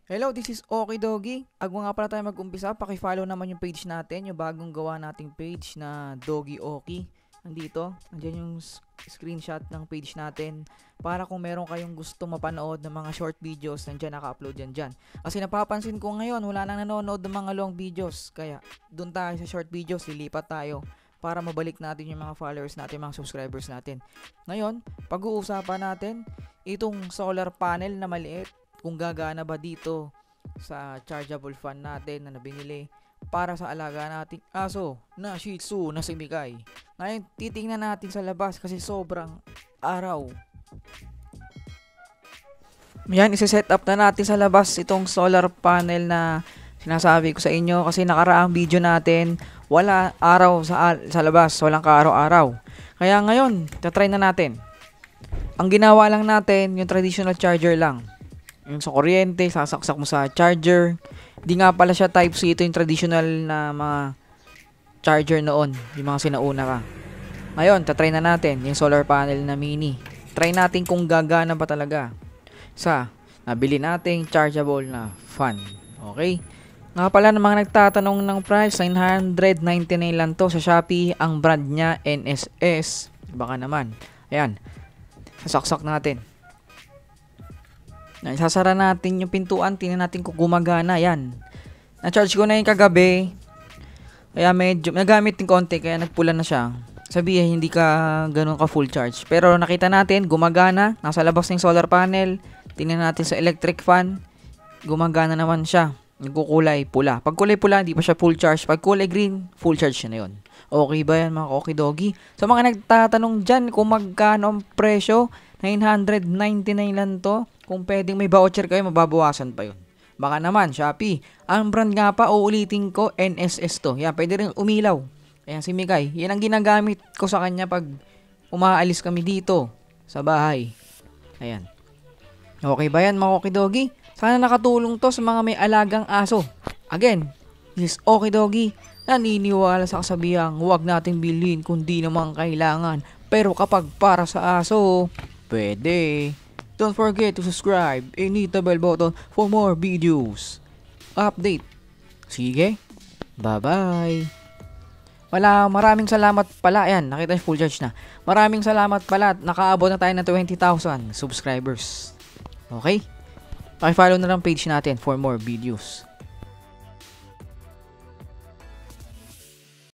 Hello, this is Okie Doggy. Bago nga pala tayo mag-umpisa, paki-follow naman yung page natin, yung bagong gawa nating page na Doggy Okie. Nandito, nandiyan yung screenshot ng page natin para kung meron kayong gusto mapanood ng mga short videos, nandiyan naka-upload yan dyan. Kasi napapansin ko ngayon, wala nang nanonood ng mga long videos. Kaya, dun tayo sa short videos, lilipat tayo para mabalik natin yung mga followers natin, mga subscribers natin. Ngayon, pag-uusapan natin itong solar panel na maliit, kung gagana ba dito sa chargeable fan natin na binili para sa alaga nating aso na Shih Tzu na si Mikay. Ngayon, titingnan natin sa labas kasi sobrang araw. Yan, isi-set up na natin sa labas itong solar panel na sinasabi ko sa inyo kasi nakaraang video natin wala araw sa labas, walang kaaraw-araw. Kaya ngayon, tatry na natin. Ang ginawa lang natin, yung traditional charger lang. Yung sa kuryente, sasaksak mo sa charger. Di nga pala siya type C, ito yung traditional na mga charger noon, yung mga sinauna ka. Ngayon, tatry na natin yung solar panel na mini. Try natin kung gagana ba talaga sa nabili nating chargeable na fan. Okay? Nga pala ng mga nagtatanong ng price, 999 lang to sa Shopee. Ang brand niya, NSS. Baka naman. Ayan. Sasaksak natin. Isasara natin yung pintuan, tingnan natin kung gumagana. Yan. Na-charge ko na yung kagabi. Kaya medyo, nagamit ng konti, kaya nagpula na siya. Sabihin, hindi ka ganun ka full charge. Pero nakita natin, gumagana. Nasa labas ng solar panel. Tingnan natin sa electric fan. Gumagana naman siya. Nagkukulay pula. Pag kulay pula, hindi pa siya full charge. Pag kulay green, full charge siya na yun. Okay ba yan mga Okie Doggy? Sa mga nagtatanong dyan kung magkano ang presyo, 999 lang to. Kung pwedeng may voucher kayo, mababawasan pa yun. Baka naman, Shopee. Ang brand nga pa, uulitin ko, NSS to. Yan, pwede rin umilaw. Ayan, si Mikay. Yan ang ginagamit ko sa kanya pag umaalis kami dito sa bahay. Ayan. Okay ba yan mga Okie Doggy? Sana nakatulong to sa mga may alagang aso. Again, this is Okie Doggy. Naniniwala sa kasabihang huwag nating bilhin kung di naman kailangan. Pero kapag para sa aso, pwede. Don't forget to subscribe and hit the bell button for more videos. Update. Sige. Bye-bye. Maraming salamat pala. Ayan, nakita niyo full charge na. Maraming salamat pala. Nakaabot na tayo ng 20,000 subscribers. Okay? Paki-follow na lang page natin for more videos.